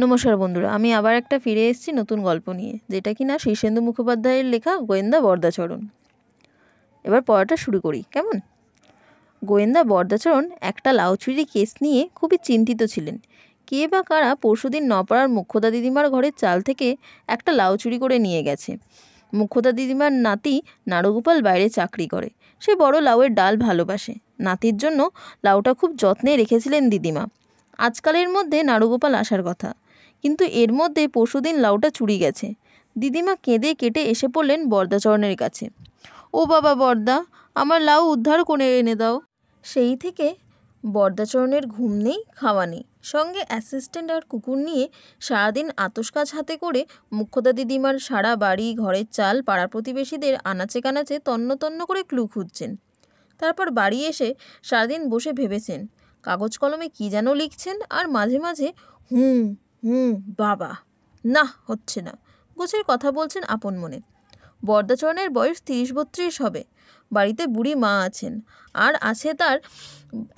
নমস্কার বন্ধুরা, আমি আবার একটা ফিরে এসেছি নতুন গল্প নিয়ে, যেটা কিনা শীর্ষেন্দু মুখোপাধ্যায়ের লেখা গোয়েন্দা বরদাচরণ। এবার পড়াটা শুরু করি কেমন। গোয়েন্দা বরদাচরণ একটা লাউ চুরি কেস নিয়ে খুবই চিন্তিত ছিলেন। কে বা কারা পরশুদিন নপাড়ার মুখ্যদা দিদিমার ঘরের চাল থেকে একটা লাউ চুরি করে নিয়ে গেছে। মুখ্যদা দিদিমার নাতি নাড়ুগোপাল বাইরে চাকরি করে, সে বড় লাউয়ের ডাল ভালোবাসে। নাতির জন্য লাউটা খুব যত্নে রেখেছিলেন দিদিমা। আজকালের মধ্যে নাড়ুগোপাল আসার কথা, কিন্তু এর মধ্যে পরশুদিন লাউটা চুরি গেছে। দিদিমা কেঁদে কেটে এসে পড়লেন বরদাচরণের কাছে। ও বাবা বরদা, আমার লাউ উদ্ধার করে এনে দাও। সেই থেকে বরদাচরণের ঘুম নেই, খাওয়া নেই, সঙ্গে অ্যাসিস্ট্যান্ট আর কুকুর নিয়ে সারাদিন আতস কাজ হাতে করে মুখ্যদা দিদিমার সারা বাড়ি, ঘরের চাল, পাড়া প্রতিবেশীদের আনাচে কানাচে তন্ন তন্ন করে ক্লু খুঁজছেন। তারপর বাড়ি এসে সারাদিন বসে ভেবেছেন, কাগজ কলমে কী যেন লিখছেন, আর মাঝে মাঝে হুম হুম বাবা না হচ্ছে না গোছের কথা বলছেন আপন মনে। বরদাচরণের বয়স 30-32 হবে। বাড়িতে বুড়ি মা আছেন, আর আছে তার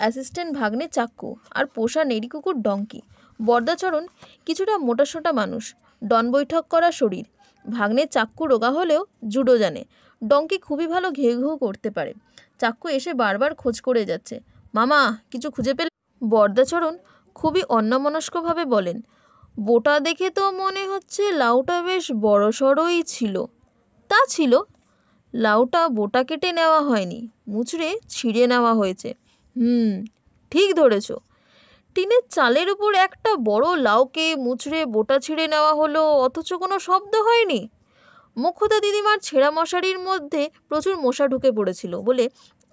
অ্যাসিস্ট্যান্ট ভাগ্নে চাক্কু, আর পোষা নেড়ি কুকুর ডঙ্কি। বরদাচরণ কিছুটা মোটাসোটা মানুষ, ডন বৈঠক করা শরীর। ভাগ্নে চাক্কু রোগা হলেও জুডো জানে। ডঙ্কি খুবই ভালো ঘেউ ঘেউ করতে পারে। চাক্কু এসে বারবার খোঁজ করে যাচ্ছে, মামা কিছু খুঁজে পেলে? বরদাচরণ খুবই অন্যমনস্কভাবে বলেন, বোটা দেখে তো মনে হচ্ছে লাউটা বেশ বড় সড়ই ছিল। তা ছিল, লাউটা বোটা কেটে নেওয়া হয়নি, মুচড়ে ছিঁড়ে নেওয়া হয়েছে। ঠিক ধরেছ। টিনের চালের উপর একটা বড় লাউকে মুচড়ে বোটা ছিঁড়ে নেওয়া হলো, অথচ কোনো শব্দ হয়নি। মুখ্যদা দিদিমার ছেঁড়া মশারির মধ্যে প্রচুর মশা ঢুকে পড়েছিল বলে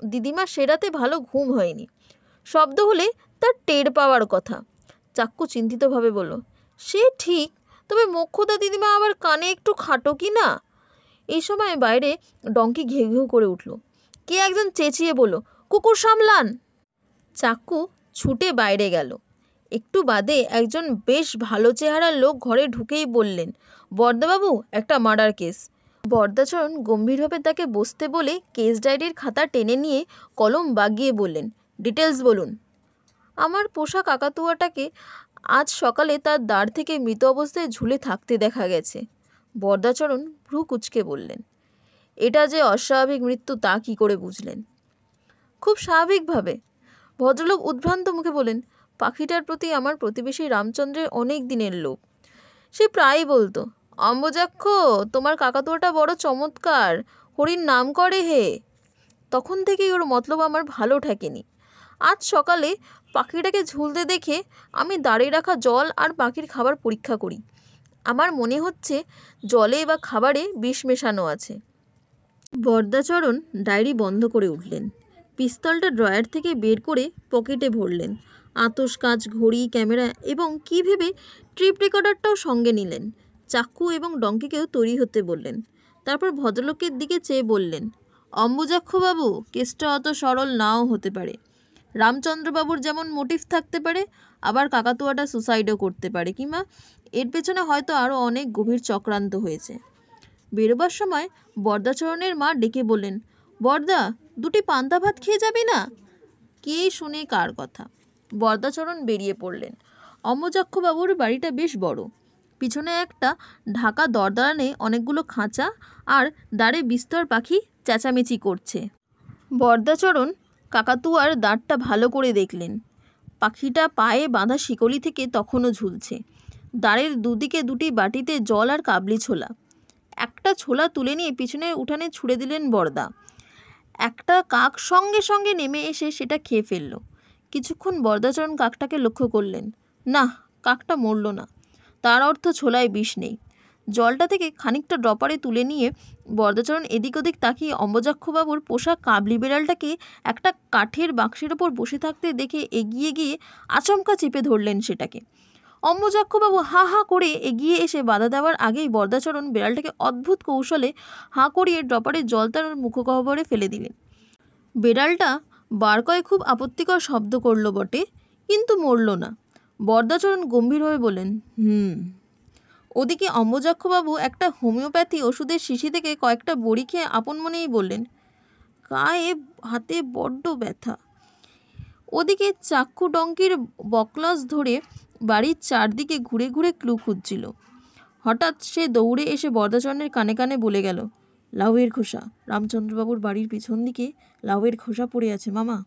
দিদিমার সে রাতে ভালো ঘুম হয়নি। শব্দ হলে তার টের পাওয়ার কথা। চাক্কু চিন্তিতভাবে বলল, সে ঠিক, তবে মোক্ষদা দিদিমা আবার কানে একটু খাটো কি না? এই সময় বাইরে ডঙ্কি ঘেউ ঘেউ করে উঠল। কে একজন চেঁচিয়ে বলল, কুকুর সামলান। চাক্কু ছুটে বাইরে গেল। একটু বাদে একজন বেশ ভালো চেহারার লোক ঘরে ঢুকেই বললেন, বরদাবাবু, একটা মার্ডার কেস। বরদাচরণ গম্ভীরভাবে তাকে বসতে বলে কেস ডায়েরির খাতা টেনে নিয়ে কলম বাগিয়ে বললেন, ডিটেলস বলুন। আমার পোষা কাকাতুয়াটাকে আজ সকালে তার দাঁড় থেকে মৃত অবস্থায় ঝুলে থাকতে দেখা গেছে। বরদাচরণ ভ্রু কুঁচকে বললেন, এটা যে অস্বাভাবিক মৃত্যু তা কি করে বুঝলেন? খুব স্বাভাবিকভাবে। ভদ্রলোক উদ্ভ্রান্ত মুখে বলেন, পাখিটার প্রতি আমার প্রতিবেশী রামচন্দ্রের অনেক দিনের লোভ। সে প্রায়ই বলতো, অম্বজাক্ষ, তোমার কাকাতুয়াটা বড় চমৎকার, হরির নাম করে হে। তখন থেকেই ওর মতলব আমার ভালো ঠেকেনি। আজ সকালে পাখিটাকে ঝুলতে দেখে আমি দাঁড়িয়ে রাখা জল আর পাখির খাবার পরীক্ষা করি। আমার মনে হচ্ছে জলে বা খাবারে বিষ মেশানো আছে। বরদাচরণ ডায়েরি বন্ধ করে উঠলেন। পিস্তলটা ড্রয়ার থেকে বের করে পকেটে ভরলেন। আতস কাঁচ, ঘড়ি, ক্যামেরা এবং কী ভেবে ট্রিপ রেকর্ডারটাও সঙ্গে নিলেন। চাক্কু এবং ডঙ্কিকেও তৈরি হতে বললেন। তারপর ভদ্রলোকের দিকে চেয়ে বললেন, অম্বুজাক্ষবাবু, কেসটা অত সরল নাও হতে পারে। রামচন্দ্রবাবুর যেমন মোটিভ থাকতে পারে, আবার কাকাতুয়াটা সুসাইডও করতে পারে, কিংবা এর পেছনে হয়তো আরও অনেক গভীর চক্রান্ত হয়েছে। বেরোবার সময় বরদাচরণের মা ডেকে বললেন, বরদা, দুটি পান্তা ভাত খেয়ে যাবি না? কে শুনে কার কথা। বরদাচরণ বেরিয়ে পড়লেন। অম্বুজাক্ষবাবুর বাড়িটা বেশ বড়। পিছনে একটা ঢাকা দরদারানে অনেকগুলো খাঁচা, আর দাঁড়ে বিস্তর পাখি চেঁচামেচি করছে। বরদাচরণ কাকাতুয়ার দাঁড়টা ভালো করে দেখলেন। পাখিটা পায়ে বাঁধা শিকলি থেকে তখনও ঝুলছে। দাঁড়ের দুদিকে দুটি বাটিতে জল আর কাবলি ছোলা। একটা ছোলা তুলে নিয়ে পিছনের উঠানে ছুঁড়ে দিলেন বরদা। একটা কাক সঙ্গে সঙ্গে নেমে এসে সেটা খেয়ে ফেলল। কিছুক্ষণ বরদাচরণ কাকটাকে লক্ষ্য করলেন। না, কাকটা মরল না, তার অর্থ ছোলায় বিষ নেই। জলটা থেকে খানিকটা ড্রপারে তুলে নিয়ে বরদাচরণ এদিক ওদিক তাকিয়ে অম্বুজাক্ষবাবুর পোষা কাবলি বেড়ালটাকে একটা কাঠের বাক্সের ওপর বসে থাকতে দেখে এগিয়ে গিয়ে আচমকা চেপে ধরলেন সেটাকে। অম্বুজাক্ষবাবু হা হা করে এগিয়ে এসে বাধা দেওয়ার আগেই বরদাচরণ বেড়ালটাকে অদ্ভুত কৌশলে হাঁ করিয়ে ড্রপারের জল তার মুখগহ্বরে ফেলে দিলেন। বেড়ালটা বার কয়েক খুব আপত্তিকর শব্দ করল বটে, কিন্তু মরল না। বরদাচরণ গম্ভীরভাবে বললেন, ওদিকে অম্বুজাক্ষবাবু একটা হোমিওপ্যাথি ওষুধের শিশি থেকে কয়েকটা বড়ি খেয়ে আপন মনেই বললেন, গায়ে হাতে বড্ড ব্যথা। ওদিকে চাক্কু ডঙ্কির বকলাস ধরে বাড়ির চারদিকে ঘুরে ঘুরে ক্লু খুঁজছিল। হঠাৎ সে দৌড়ে এসে বরদাচরণের কানে কানে বলে গেল, লাউয়ের খোসা, রামচন্দ্রবাবুর বাড়ির পিছন দিকে লাউয়ের খোসা পড়ে আছে মামা।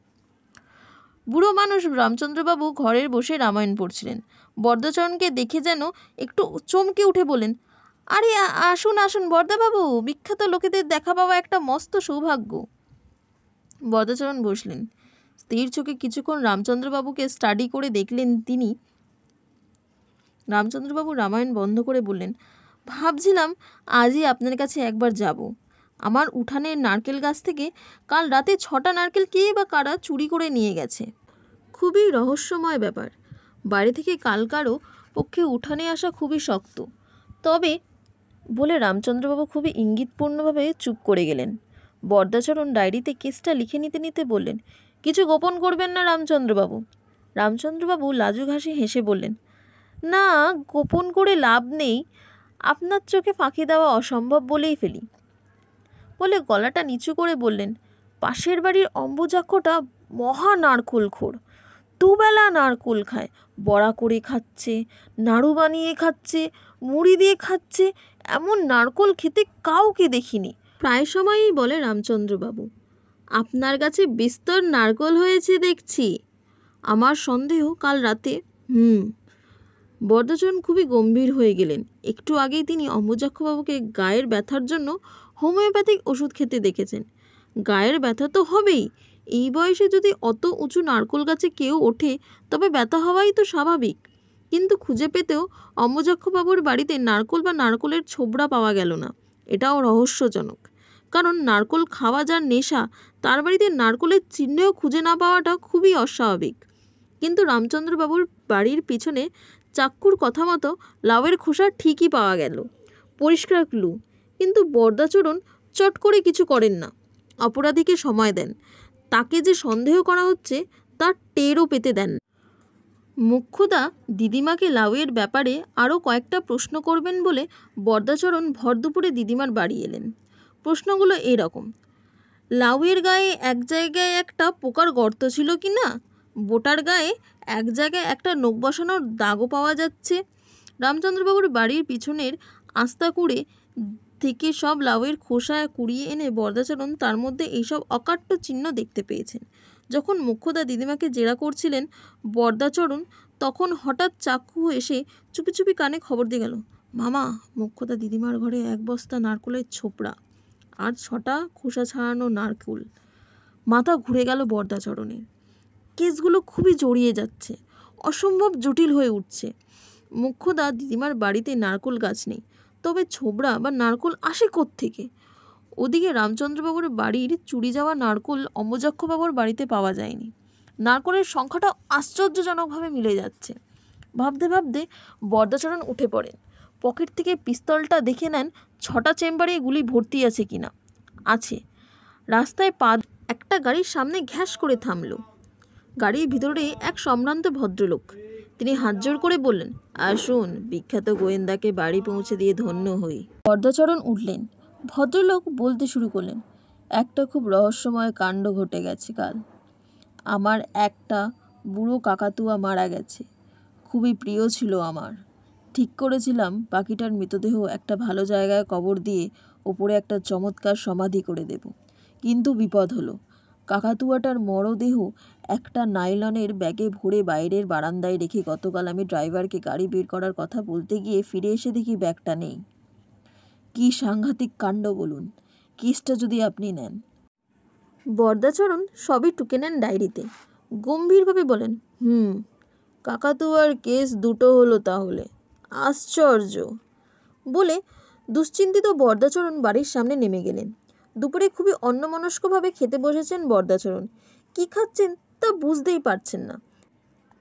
বুড়ো মানুষ রামচন্দ্রবাবু ঘরের বসে রামায়ণ পড়ছিলেন। বরদাচরণকে দেখে যেন একটু চমকে উঠে বলেন, আরে আসুন আসুন বরদাবাবু, বিখ্যাত লোকেদের দেখা পাওয়া একটা মস্ত সৌভাগ্য। বরদাচরণ বসলেন। স্থির চোখে কিছুক্ষণ রামচন্দ্রবাবুকে স্টাডি করে দেখলেন তিনি। রামচন্দ্রবাবু রামায়ণ বন্ধ করে বললেন, ভাবছিলাম আজই আপনার কাছে একবার যাব। আমার উঠানের নারকেল গাছ থেকে কাল রাতে 6টা নারকেল কে বা কারা চুরি করে নিয়ে গেছে। খুবই রহস্যময় ব্যাপার। বাইরে থেকে কাল কারো পক্ষে উঠানে আসা খুবই শক্ত। তবে বলে রামচন্দ্রবাবু খুবই ইঙ্গিতপূর্ণভাবে চুপ করে গেলেন। বরদাচরণ ডায়েরিতে কেসটা লিখে নিতে নিতে বললেন, কিছু গোপন করবেন না রামচন্দ্রবাবু। রামচন্দ্রবাবু লাজুক হাসি হেসে বললেন, না, গোপন করে লাভ নেই, আপনার চোখে ফাঁকি দেওয়া অসম্ভব বলেই ফেলি। বলে গলাটা নিচু করে বললেন, পাশের বাড়ির অম্বুজাক্ষটা মহা নারকোলখোর। দুবেলা নারকোল খায়, বড়া করে খাচ্ছে, নাড়ু বানিয়ে খাচ্ছে, মুড়ি দিয়ে খাচ্ছে। এমন নারকোল খেতে কাউকে দেখিনি। প্রায় সময়ই বলে রামচন্দ্রবাবু, আপনার কাছে বিস্তর নারকোল হয়েছে দেখছি। আমার সন্দেহ কাল রাতে। বরদাচরণ খুবই গম্ভীর হয়ে গেলেন। একটু আগেই তিনি অম্বুজাক্ষবাবুকে গায়ের ব্যথার জন্য হোমিওপ্যাথিক ওষুধ খেতে দেখেছেন। গায়ের ব্যথা তো হবেই। এই বয়সে যদি অত উঁচু নারকোল গাছে কেউ ওঠে তবে ব্যথা হওয়াই তো স্বাভাবিক। কিন্তু খুঁজে পেতেও অম্বুজাক্ষবাবুর বাড়িতে নারকোল বা নারকোলের ছোবড়া পাওয়া গেল না। এটাও রহস্যজনক। কারণ নারকোল খাওয়া যার নেশা, তার বাড়িতে নারকোলের চিহ্নও খুঁজে না পাওয়াটা খুবই অস্বাভাবিক। কিন্তু রামচন্দ্রবাবুর বাড়ির পিছনে চাক্ষুর কথা মতো লাউয়ের খোসা ঠিকই পাওয়া গেল। পরিষ্কার ক্লু। কিন্তু বরদাচরণ চট করে কিছু করেন না। অপরাধীকে সময় দেন। তাকে যে সন্দেহ করা হচ্ছে তার টেরও পেতে দেন। মুখ্যদা দিদিমাকে লাউয়ের ব্যাপারে আরও কয়েকটা প্রশ্ন করবেন বলে বরদাচরণ ভর দুপুরে দিদিমার বাড়ি এলেন। প্রশ্নগুলো এরকম, লাউয়ের গায়ে এক জায়গায় একটা পোকার গর্ত ছিল কি না? বোটার গায়ে এক জায়গায় একটা নখ বসানোর দাগও পাওয়া যাচ্ছে। রামচন্দ্রবাবুর বাড়ির পিছনের আস্তাকুড়ে থেকে সব লাউয়ের খোসা কুড়িয়ে এনে বরদাচরণ তার মধ্যে এইসব অকাট্য চিহ্ন দেখতে পেয়েছেন। যখন মুখ্যদা দিদিমাকে জেরা করছিলেন বরদাচরণ, তখন হঠাৎ চাক্ষু এসে চুপি চুপি কানে খবর দিয়ে গেল, মামা, মুখ্যদা দিদিমার ঘরে 1 বস্তা নারকোলের ছোপড়া আর 6টা খোসা ছাড়ানো নারকেল। মাথা ঘুরে গেল বরদাচরণের। কেসগুলো খুবই জড়িয়ে যাচ্ছে, অসম্ভব জটিল হয়ে উঠছে। মুখ্যদা দিদিমার বাড়িতে নারকোল গাছ নেই, তবে ছোবড়া বা নারকোল আসে কোত্থেকে? ওদিকে রামচন্দ্রবাবুর বাড়ির চুরি যাওয়া নারকোল অম্বুজাক্ষবাবুর বাড়িতে পাওয়া যায়নি। নারকোলের সংখ্যাটা আশ্চর্যজনকভাবে মিলে যাচ্ছে। ভাবতে ভাবতে বরদাচরণ উঠে পড়েন। পকেট থেকে পিস্তলটা দেখে নেন 6টা চেম্বারে গুলি ভর্তি আছে কিনা। আছে। রাস্তায় পা একটা গাড়ির সামনে ঘ্যাস করে থামলো। গাড়ির ভিতরে এক সম্ভ্রান্ত ভদ্রলোক। তিনি হাত জোড় করে বললেন, আসুন, বিখ্যাত গোয়েন্দাকে বাড়ি পৌঁছে দিয়ে ধন্য হই। বরদাচরণ উঠলেন। ভদ্রলোক বলতে শুরু করলেন, একটা খুব রহস্যময় কাণ্ড ঘটে গেছে কাল। আমার একটা বুড়ো কাকাতুয়া মারা গেছে। খুবই প্রিয় ছিল আমার। ঠিক করেছিলাম পাখিটার মৃতদেহ একটা ভালো জায়গায় কবর দিয়ে ওপরে একটা চমৎকার সমাধি করে দেব। কিন্তু বিপদ হলো। কাকাতুয়াটার মরদেহ একটা নাইলনের ব্যাগে ভরে বাইরের বারান্দায় রেখে গতকাল আমি ড্রাইভারকে গাড়ি বের করার কথা বলতে গিয়ে ফিরে এসে দেখি ব্যাগটা নেই। কি সাংঘাতিক কাণ্ড বলুন। কেসটা যদি আপনি নেন। বরদাচরণ সবই টুকে নেন ডায়েরিতে। গম্ভীরভাবে বলেন, কাকাতুয়ার কেস 2টো হলো তাহলে। আশ্চর্য। বলে দুশ্চিন্তিত বরদাচরণ বাড়ির সামনে নেমে গেলেন। দুপুরে খুবই অন্যমনস্কভাবে খেতে বসেছেন বরদাচরণ। কি খাচ্ছেন তা বুঝতেই পারছেন না।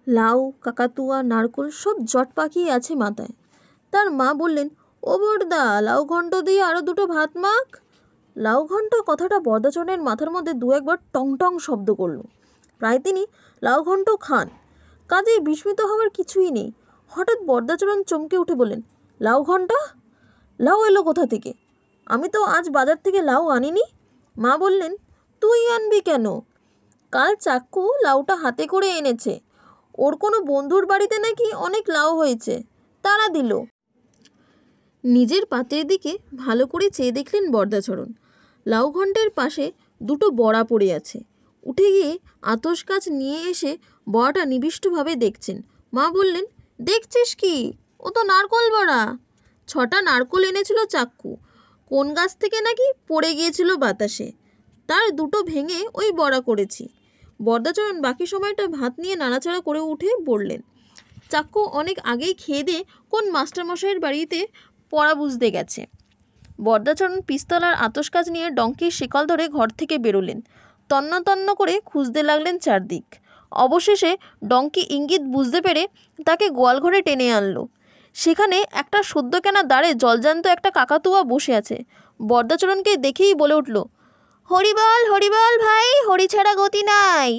লাউ, কাকাতুয়া, নারকোল সব জট পাকিয়ে আছে মাথায়। তার মা বললেন, ও বরদা, লাউ ঘন্ট দিয়ে আরও 2টো ভাত মাখ। লাউ ঘন্ট কথাটা বরদাচরণের মাথার মধ্যে 2-1 বার টং টং শব্দ করল। প্রায় তিনি লাউ ঘন্ট খান। কাজেই বিস্মিত হওয়ার কিছুই নেই। হঠাৎ বরদাচরণ চমকে উঠে বললেন, লাউ ঘন্টা? লাউ এলো কোথা থেকে? আমি তো আজ বাজার থেকে লাউ আনিনি। মা বললেন, তুই আনবি কেন? কাল চাক্কু লাউটা হাতে করে এনেছে। ওর কোনো বন্ধুর বাড়িতে নাকি অনেক লাউ হয়েছে, তারা দিল। নিজের পাতের দিকে ভালো করে চেয়ে দেখলেন বরদাচরণ। লাউ ঘণ্টের পাশে দুটো বড়া পড়ে আছে। উঠে গিয়ে আতস কাজ নিয়ে এসে বড়াটা নিবিষ্টভাবে দেখছেন। মা বললেন, দেখছিস কি? ও তো নারকোল বড়া। 6টা নারকোল এনেছিল চাক্কু, কোন গাছ থেকে নাকি পড়ে গিয়েছিল বাতাসে, তার দুটো ভেঙে ওই বড়া করেছি। বরদাচরণ বাকি সময়টা ভাত নিয়ে নাড়াচাড়া করে উঠে বললেন, চাক্কু অনেক আগেই খেয়ে দিয়ে কোন মাস্টারমশাইয়ের বাড়িতে পড়া বুঝতে গেছে। বরদাচরণ পিস্তল আর আতস কাজ নিয়ে ডঙ্কির শিকল ধরে ঘর থেকে বেরোলেন। তন্ন তন্ন করে খুঁজতে লাগলেন চারদিক। অবশেষে ডঙ্কি ইঙ্গিত বুঝতে পেরে তাকে গোয়ালঘরে টেনে আনলো। সেখানে একটা সদ্য কেনা দাঁড়ে জলজান্ত একটা কাকাতুয়া বসে আছে। বরদাচরণকে দেখেই বলে উঠল, হরিবল হরিবল ভাই, হরি ছাড়া গতি নাই।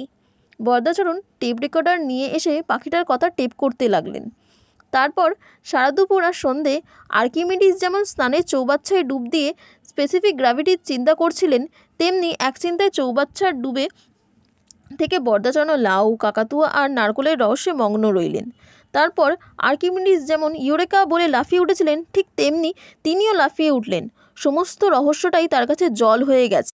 বরদাচরণ টেপ রেকর্ডার নিয়ে এসে পাখিটার কথা টেপ করতে লাগলেন। তারপর সারা দুপুর আর সন্ধে আর্কিমিডিস যেমন স্নানের চৌবাচ্চায় ডুব দিয়ে স্পেসিফিক গ্র্যাভিটির চিন্তা করছিলেন, তেমনি এক চিন্তায় চৌবাচ্চার ডুবে থেকে বরদাচরণ লাউ, কাকাতুয়া আর নারকোলের রহস্যে মগ্ন রইলেন। তারপর আর্কিমিডিস যেমন ইউরেকা বলে লাফিয়ে উঠেছিলেন, ঠিক তেমনি তিনিও লাফিয়ে উঠলেন। সমস্ত রহস্যটাই তার কাছে জল হয়ে গেছে।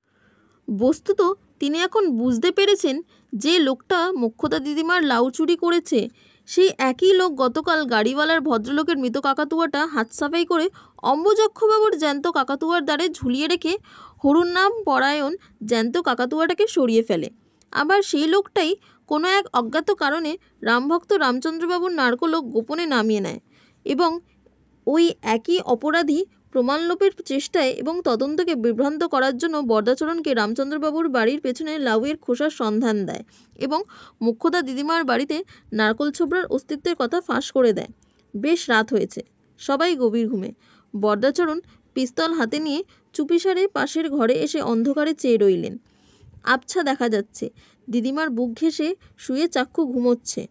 বস্তুত তিনি এখন বুঝতে পেরেছেন যে লোকটা মোক্ষদা দিদিমার লাউ চুরি করেছে, সেই একই লোক গতকাল গাড়িওয়ালার ভদ্রলোকের মৃত কাকাতুয়াটা হাত সাফাই করে অম্বুযক্ষবাবুর জ্যান্ত কাকাতুয়ার দ্বারে ঝুলিয়ে রেখে হরুর নাম পরায়ণ জ্যান্ত কাকাতুয়াটাকে সরিয়ে ফেলে। আবার সেই লোকটাই কোনো এক অজ্ঞাত কারণে রামভক্ত রামচন্দ্রবাবুর নারকোলক গোপনে নামিয়ে নেয় এবং ওই একই অপরাধী প্রমাণলোপের চেষ্টায় এবং তদন্তকে বিভ্রান্ত করার জন্য বরদাচরণকে রামচন্দ্রবাবুর বাড়ির পেছনে লাউয়ের খোসার সন্ধান দেয় এবং মোক্ষদা দিদিমার বাড়িতে নারকোল ছোবড়ার অস্তিত্বের কথা ফাঁস করে দেয়। বেশ রাত হয়েছে, সবাই গভীর ঘুমে। বরদাচরণ পিস্তল হাতে নিয়ে চুপিসারে পাশের ঘরে এসে অন্ধকারে চেয়ে রইলেন। আবছা দেখা যাচ্ছে, দিদিমার বুক ঘেঁষে শুয়ে চাক্ষু ঘুমোচ্ছে।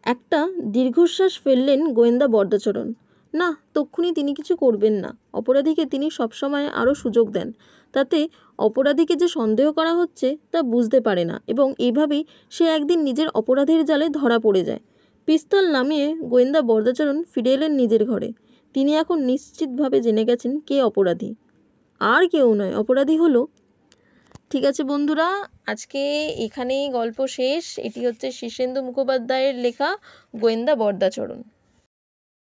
একটা দীর্ঘশ্বাস ফেললেন গোয়েন্দা বরদাচরণ। না, তক্ষুনি তিনি কিছু করবেন না। অপরাধীকে তিনি সবসময় আরও সুযোগ দেন, তাতে অপরাধীকে যে সন্দেহ করা হচ্ছে তা বুঝতে পারে না এবং এভাবেই সে একদিন নিজের অপরাধের জালে ধরা পড়ে যায়। পিস্তল নামিয়ে গোয়েন্দা বরদাচরণ ফিরে এলেন নিজের ঘরে। তিনি এখন নিশ্চিতভাবে জেনে গেছেন কে অপরাধী। আর কেউ নয়, অপরাধী হলো। ঠিক আছে বন্ধুরা, আজকে এখানেই গল্প শেষ। এটি হচ্ছে শীর্ষেন্দু মুখোপাধ্যায়ের লেখা গোয়েন্দা বরদাচরণ।